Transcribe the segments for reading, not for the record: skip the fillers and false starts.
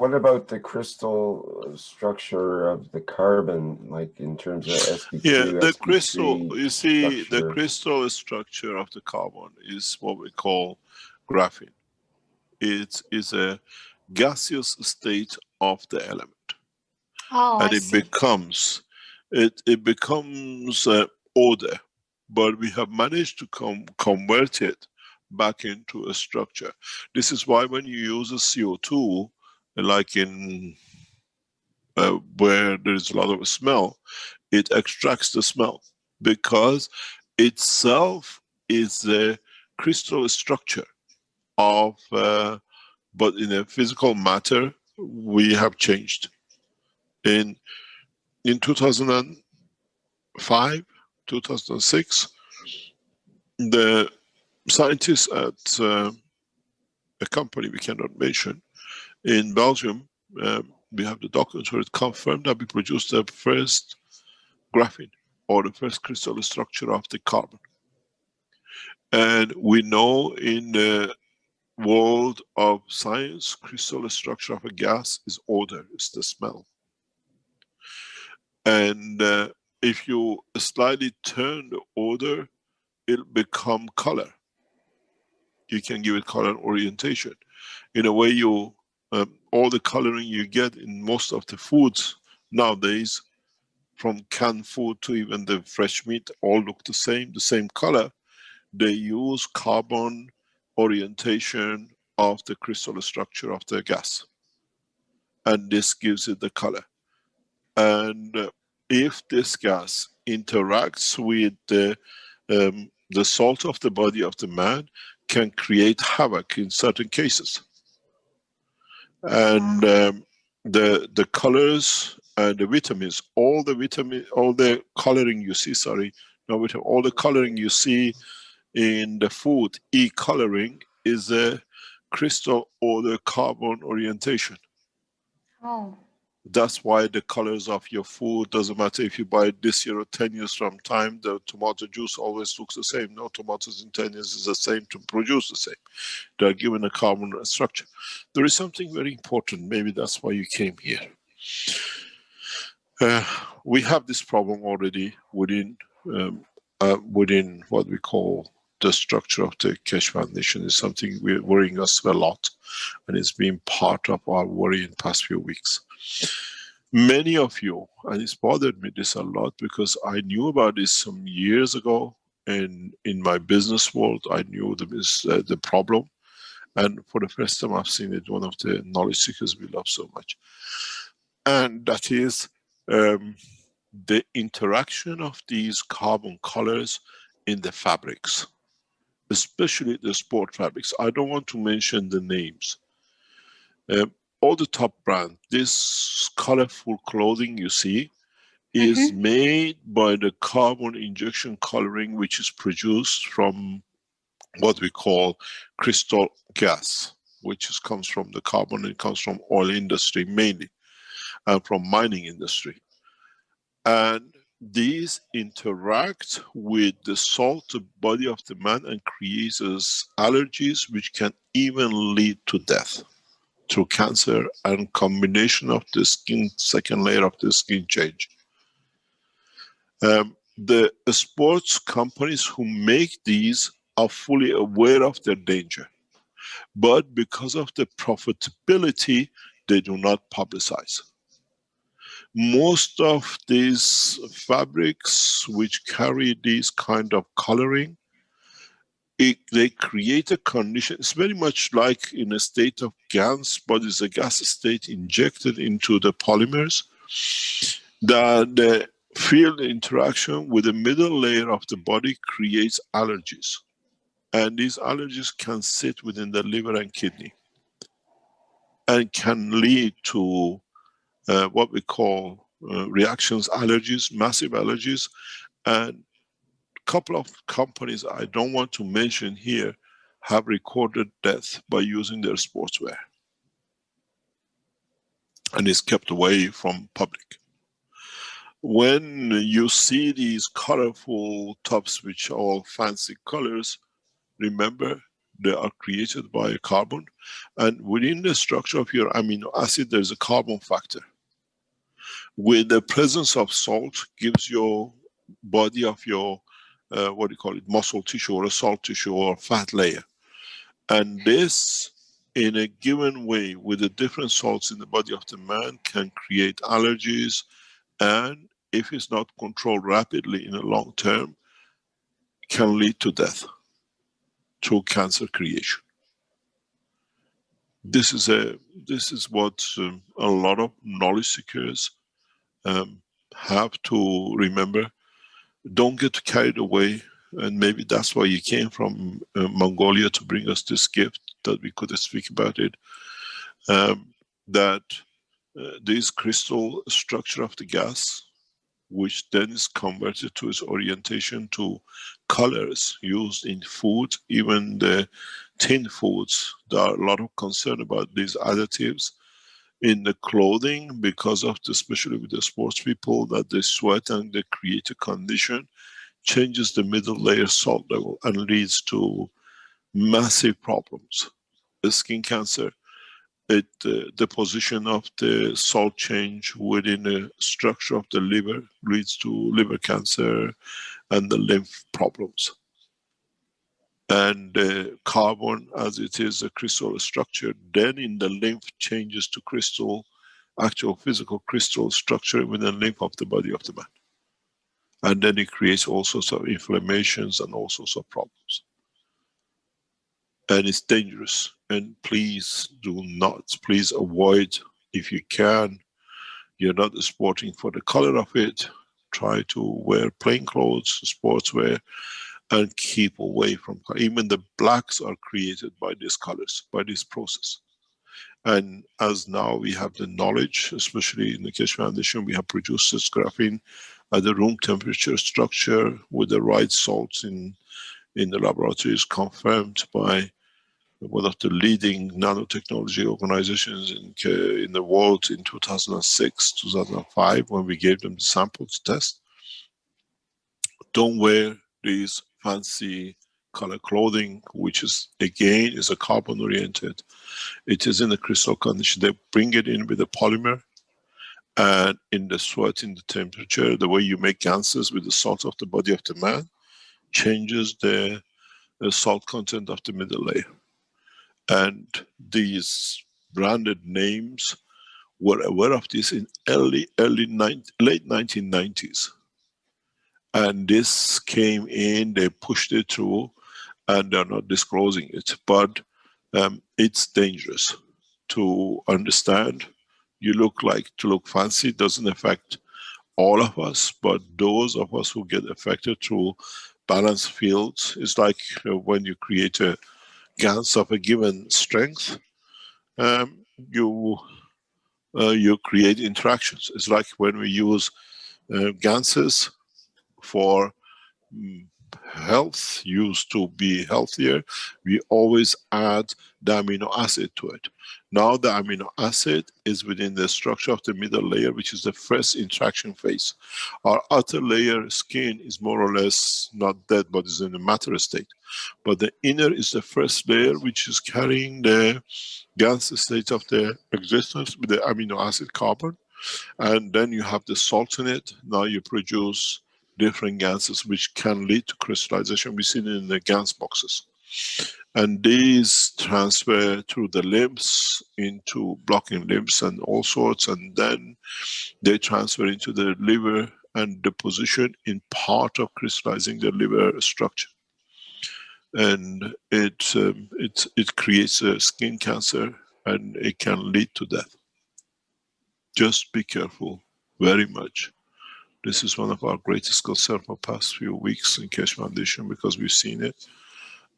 what about the crystal structure of the carbon, like in terms of Yeah, sp2, the crystal, sp3 you see, the structure? crystal structure of the carbon is what we call graphene. It is a gaseous state of the element, Oh, I and it see. becomes order, but we have managed to convert it back into a structure. This is why when you use a CO2, like in where there is a lot of smell, it extracts the smell because itself is a crystal structure of, but in a physical matter we have changed. In 2005, 2006, the scientists at a company we cannot mention in Belgium, we have the documents where it confirmed that we produced the first graphene, or the first crystal structure of the carbon. And we know in the world of science, crystal structure of a gas is odor, it's the smell. And if you slightly turn the odor, it'll become color. You can give it color orientation. In a way, you all the coloring you get in most of the foods nowadays, from canned food to even the fresh meat, all look the same color. They use carbon orientation of the crystal structure of the gas, and this gives it the color. And if this gas interacts with the salt of the body of the man, can create havoc in certain cases. And the colors and the vitamins, all the coloring you see, all the coloring you see in the food, E-coloring, is a crystal or the carbon orientation. Oh. That's why the colors of your food, doesn't matter if you buy it this year or 10 years from time, the tomato juice always looks the same. No tomatoes in 10 years is the same to produce the same. They are given a carbon structure. There is something very important, maybe that's why you came here. We have this problem already within what we call the structure of the Keshe Foundation. Is something worrying us a lot, and it's been part of our worry in the past few weeks. Many of you, and it's bothered me this a lot because I knew about this some years ago, and in my business world I knew the problem, and for the first time I've seen it, one of the knowledge seekers we love so much, and that is the interaction of these carbon colors in the fabrics, especially the sport fabrics. I don't want to mention the names. All the top brand, this colorful clothing you see is made by the carbon injection coloring, which is produced from what we call crystal gas, which comes from the carbon. It comes from oil industry mainly, and from mining industry. And these interact with the salt body of the man and creates allergies which can even lead to death through cancer and combination of the skin, second layer of the skin change. The sports companies who make these are fully aware of their danger, but because of the profitability, they do not publicize. Most of these fabrics which carry these kind of coloring, they create a condition. It's very much like in a state of gas, but it's a gas state injected into the polymers, that the field interaction with the middle layer of the body creates allergies. And these allergies can sit within the liver and kidney and can lead to what we call reactions, allergies, massive allergies. And a couple of companies I don't want to mention here have recorded death by using their sportswear, and is kept away from public. When you see these colorful tops which are all fancy colors, remember they are created by carbon, and within the structure of your amino acid there's a carbon factor. With the presence of salt gives your body of your what do you call it, muscle tissue or a salt tissue or fat layer. And this, in a given way, with the different salts in the body of the man, can create allergies, and if it's not controlled rapidly in a long term, can lead to death through cancer creation. This is what a lot of knowledge seekers have to remember. Don't get carried away, and maybe that's why you came from Mongolia to bring us this gift, that we could speak about it. That this crystal structure of the gas, which then is converted to its orientation to colors used in food, even the tin foods, there are a lot of concern about these additives in the clothing because of the, especially with the sports people, that they sweat and they create a condition, changes the middle layer salt level and leads to massive problems. The skin cancer, the position of the salt change within the structure of the liver leads to liver cancer and the lymph problems. And the carbon, as it is a crystal structure, then in the lymph changes to crystal, actual physical crystal structure within the lymph of the body of the man. And then it creates all sorts of inflammations and all sorts of problems. And it's dangerous. And please do not, please avoid, if you can, you're not sporting for the color of it, try to wear plain clothes, sportswear, and keep away from, even the blacks are created by these colors, by this process. And as now we have the knowledge, especially in the Keshe Foundation, we have produced this graphene at the room temperature structure with the right salts in the laboratories, confirmed by one of the leading nanotechnology organizations in the world in 2006, 2005, when we gave them the sample to test. Don't wear these fancy color clothing, which is, again, is a carbon oriented. It is in a crystal condition. They bring it in with a polymer, and in the sweat, in the temperature, the way you make ganses with the salt of the body of the man changes the salt content of the middle layer. And these branded names were aware of this in late 1990s. And this came in, they pushed it through, and they're not disclosing it. But it's dangerous to understand. You look fancy, doesn't affect all of us, but those of us who get affected through balanced fields, it's like when you create a GANs of a given strength, you create interactions. It's like when we use GANSes for health, used to be healthier, we always add the amino acid to it. Now the amino acid is within the structure of the middle layer, which is the first interaction phase. Our outer layer skin is more or less not dead, but is in a matter state. But the inner is the first layer, which is carrying the gas state of the existence with the amino acid carbon. And then you have the salt in it. Now you produce different gases which can lead to crystallization. We see it in the gas boxes. And these transfer through the lymphs into blocking lymphs and all sorts, and then they transfer into the liver and deposition in part of crystallizing the liver structure. And it creates a skin cancer, and it can lead to death. Just be careful very much. This is one of our greatest concerns for past few weeks in Keshe Foundation, because we've seen it,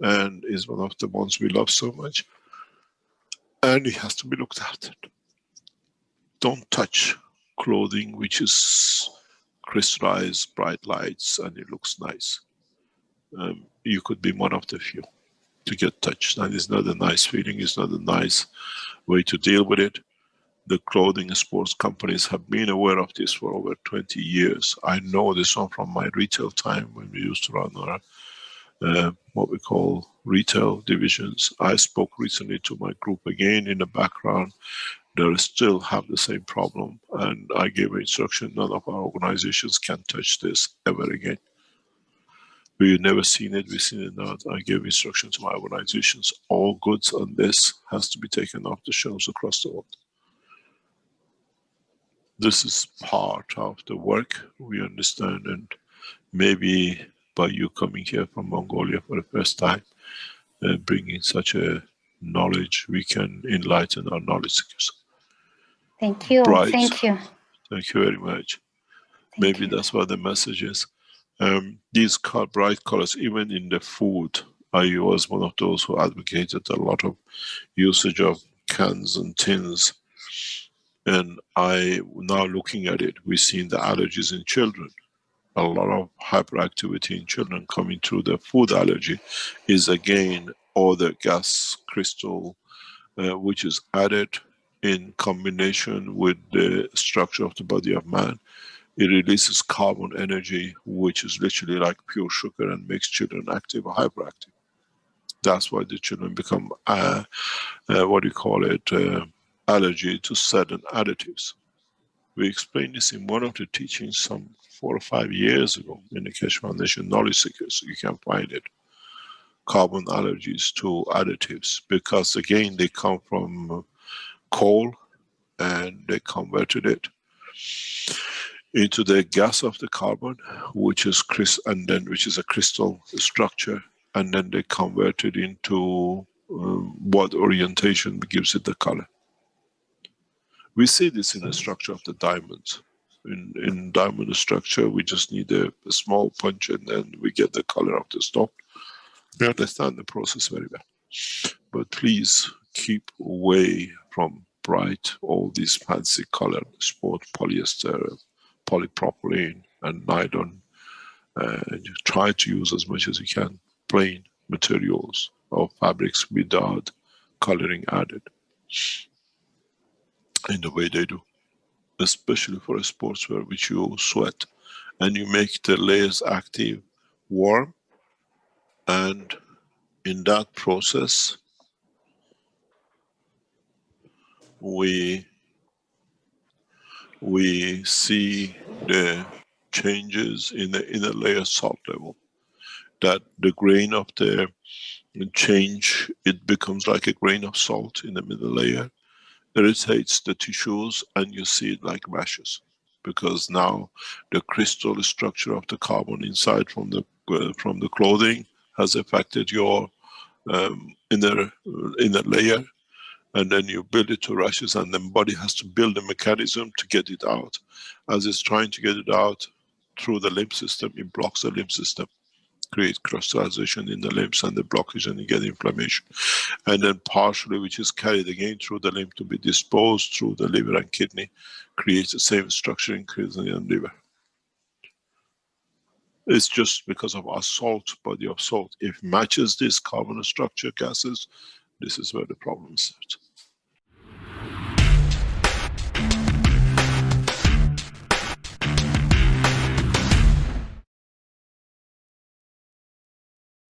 and is one of the ones we love so much, and it has to be looked after. Don't touch clothing which is crystallized, bright lights, and it looks nice. You could be one of the few to get touched, and it's not a nice feeling, it's not a nice way to deal with it. The clothing and sports companies have been aware of this for over 20 years. I know this one from my retail time when we used to run our what we call retail divisions. I spoke recently to my group again in the background. They still have the same problem, and I gave instruction, none of our organizations can touch this ever again. We've never seen it, we've seen it now. I gave instruction to my organizations, all goods on this has to be taken off the shelves across the world. This is part of the work, we understand, and maybe by you coming here from Mongolia for the first time, bringing such a knowledge, we can enlighten our knowledge seekers. Thank you. Bright. Thank you. Thank you very much. Thank Maybe you. that's what the message is. These bright colors, even in the food, I was one of those who advocated a lot of usage of cans and tins. And I, now looking at it, we've seen the allergies in children. A lot of hyperactivity in children coming through the food allergy is again all the gas crystal, which is added in combination with the structure of the body of man. It releases carbon energy, which is literally like pure sugar and makes children active or hyperactive. That's why the children become, what do you call it, allergy to certain additives. We explained this in one of the teachings some 4 or 5 years ago in the Keshe Foundation Knowledge Seekers. You can find it. Carbon allergies to additives, because again they come from coal and they converted it into the gas of the carbon, which is which is a crystal structure, and then they convert it into what orientation gives it the color. We see this in the structure of the diamonds. In diamond structure, we just need a small punch and then we get the color of the stone. We understand the process very well. But please keep away from bright, all these fancy color, sport polyester, polypropylene and nylon. Try to use as much as you can plain materials or fabrics without coloring added in the way they do. Especially for a sportswear which you sweat and you make the layers active, warm, and in that process we see the changes in the inner layer salt level, that the grain of the change, it becomes like a grain of salt in the middle layer, irritates the tissues and you see it like rashes, because now the crystal structure of the carbon inside from the clothing has affected your inner layer, and then you build it to rashes, and then body has to build a mechanism to get it out. As it's trying to get it out through the lymph system, it blocks the lymph system, create crystallization in the lymphs and the blockage, and you get inflammation. And then partially, which is carried again through the lymph to be disposed through the liver and kidney, creates the same structure in kidney and liver. It's just because of our salt, body of salt. If matches this carbon structure gases, this is where the problem starts.